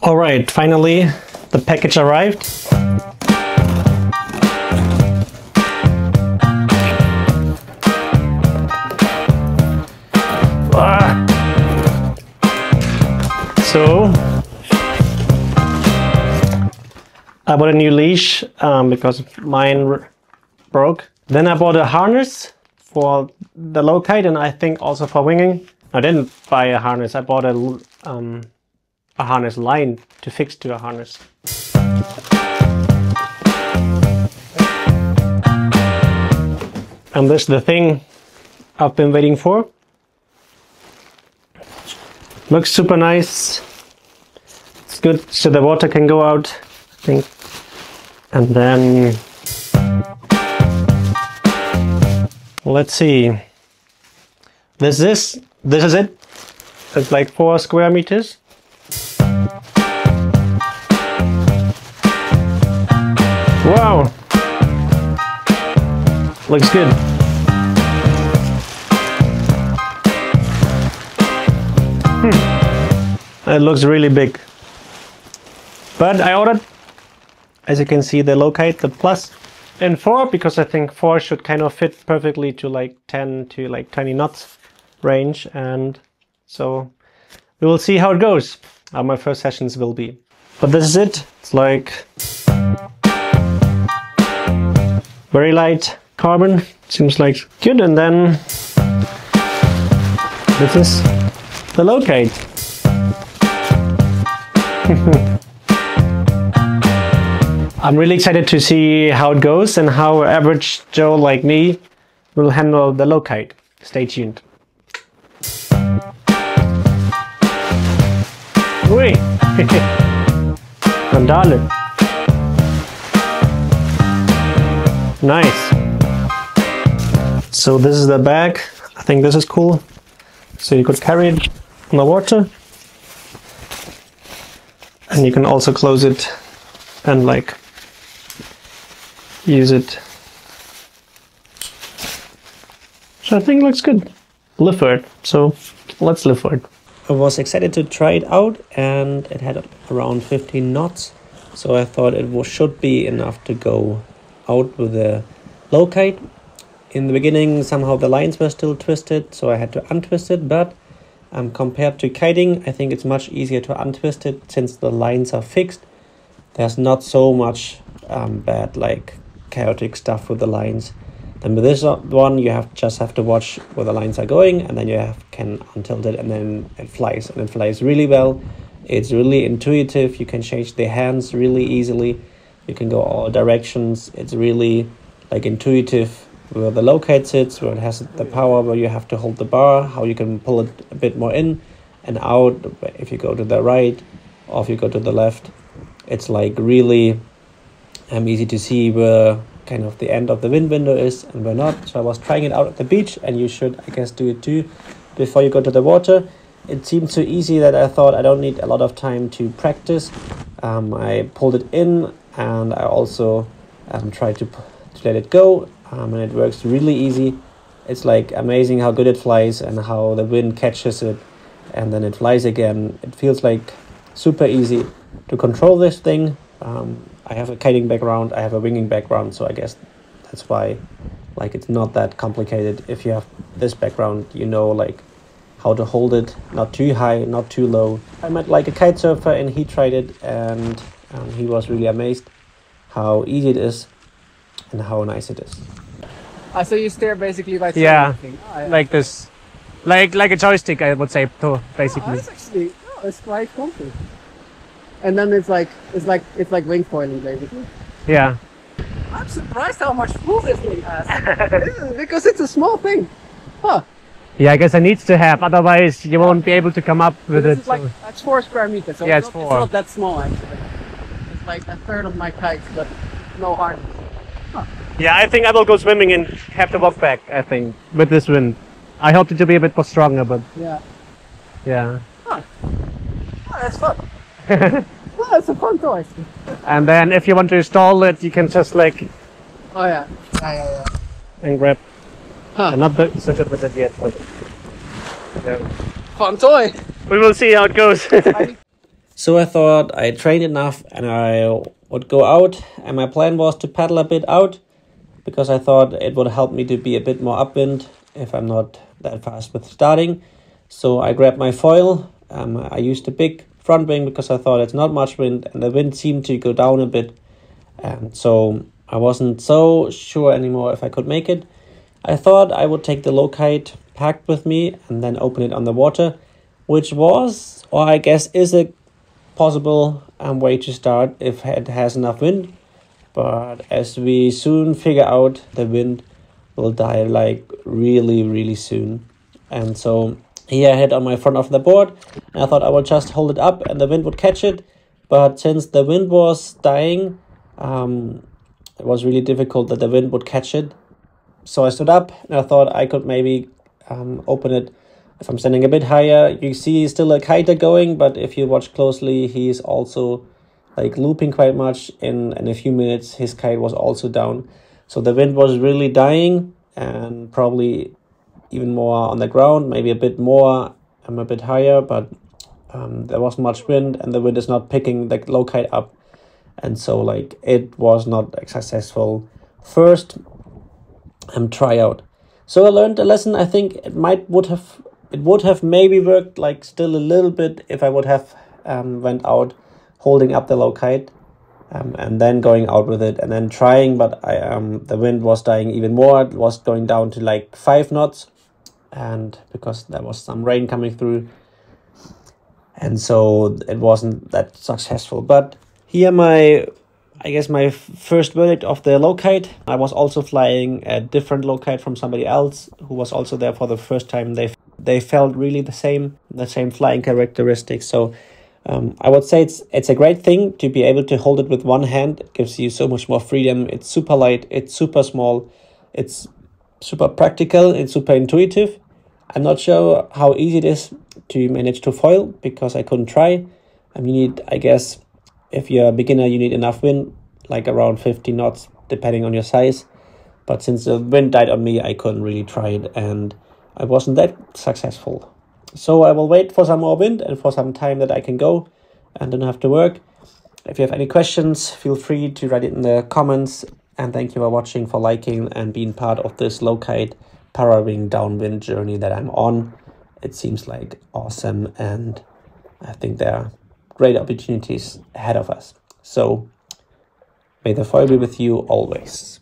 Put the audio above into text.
All right, finally the package arrived. So I bought a new leash because mine broke. Then I bought a harness for the Lowkite and I think also for winging. I didn't buy a harness, I bought a harness line to fix to a harness. And this is the thing I've been waiting for. Looks super nice. It's good so the water can go out, I think. And then let's see. This is it. It's like 4 square meters. Wow! Looks good. It looks really big. But I ordered, as you can see, the Lowkite, the Plus in 4, because I think 4 should kind of fit perfectly to like 10 to like 20 knots range, and so we will see how it goes, how my first sessions will be. But this is it. It's like very light carbon, seems like good. And then this is the Lowkite. I'm really excited to see how it goes and how average Joe like me will handle the Lowkite. Stay tuned. Ui! Mandale. Nice. So this is the bag. I think this is cool. So you could carry it on the water. And you can also close it and like use it. So I think it looks good. Live for it. So let's live for it. I was excited to try it out and it had around 15 knots. So I thought it should be enough to go out with the Lowkite. In the beginning somehow the lines were still twisted, so I had to untwist it, but compared to kiting, I think it's much easier to untwist it since the lines are fixed. There's not so much bad like chaotic stuff with the lines. Then with this one you just have to watch where the lines are going, and then you can untilt it and then it flies, and it flies really well. It's really intuitive. You can change the hands really easily. You can go all directions. It's really like intuitive where the Lowkite sits, where it has the power, where you have to hold the bar, how you can pull it a bit more in and out if you go to the right or if you go to the left. It's like really easy to see where kind of the end of the wind window is and where not. So I was trying it out at the beach, and you should, I guess, do it too before you go to the water. It seemed so easy that I thought I don't need a lot of time to practice. I pulled it in and I also tried to let it go, and it works really easy. It's like amazing how good it flies and how the wind catches it and then it flies again. It feels like super easy to control this thing. I have a kiting background, I have a winging background, so I guess that's why like it's not that complicated. If you have this background, you know like how to hold it, not too high, not too low. I met like a kite surfer and he tried it, and he was really amazed how easy it is and how nice it is. So you steer basically by like this, like a joystick, I would say, too, basically. That's actually it's quite comfy. And then it's like wing foiling basically. Yeah. I'm surprised how much pull this thing has. Because it's a small thing. Huh. Yeah, I guess it needs to have, otherwise you won't be able to come up with it. Is like, that's 4 square meters, so yeah, it's 4. It's not that small actually. It's like a third of my kite, but no harness. Huh. Yeah, I think I will go swimming and have to walk back, I think, with this wind. I hope it to be a bit more stronger, but yeah. Yeah. Huh. Oh, that's fun. Oh, that's a fun toy. And then if you want to install it, you can just like... Oh yeah. Yeah. And grab... I'm not so good with it yet, but... Yeah. Fun toy. We will see how it goes. So I thought I trained enough and I would go out, and my plan was to paddle a bit out because I thought it would help me to be a bit more upwind if I'm not that fast with starting. So I grabbed my foil. I used a big front wing because I thought it's not much wind and the wind seemed to go down a bit. And so I wasn't so sure anymore if I could make it. I thought I would take the Lowkite packed with me and then open it on the water, which was, or I guess is, a possible way to start if it has enough wind. But as we soon figure out, the wind will die like really soon. And so here I had on my front of the board, and I thought I would just hold it up and the wind would catch it. But since the wind was dying, it was really difficult that the wind would catch it. So I stood up and I thought I could maybe open it. If I'm standing a bit higher, you see still a kiter going, but if you watch closely, he's also like looping quite much. In a few minutes, his kite was also down. So the wind was really dying, and probably even more on the ground, maybe a bit more. I'm a bit higher, but there was much wind, and the wind is not picking the Lowkite up. And so like it was not a successful first tryout. So I learned a lesson. I think it would have maybe worked like still a little bit if I would have went out holding up the Lowkite and then going out with it and then trying, but the wind was dying even more. It was going down to like 5 knots, and because there was some rain coming through, and so it wasn't that successful. But here I guess my first verdict of the Lowkite. I was also flying a different Lowkite from somebody else who was also there for the first time. They felt really the same flying characteristics. So I would say it's a great thing to be able to hold it with one hand. It gives you so much more freedom. It's super light. It's super small. It's super practical. It's super intuitive. I'm not sure how easy it is to manage to foil because I couldn't try. You need, I guess, if you're a beginner, you need enough wind, like around 50 knots, depending on your size. But since the wind died on me, I couldn't really try it, and I wasn't that successful. So I will wait for some more wind and for some time that I can go and don't have to work. If you have any questions, feel free to write it in the comments. And thank you for watching, for liking, and being part of this Lowkite Parawing downwind journey that I'm on. It seems like awesome, and I think there are great opportunities ahead of us. So may the foil be with you always.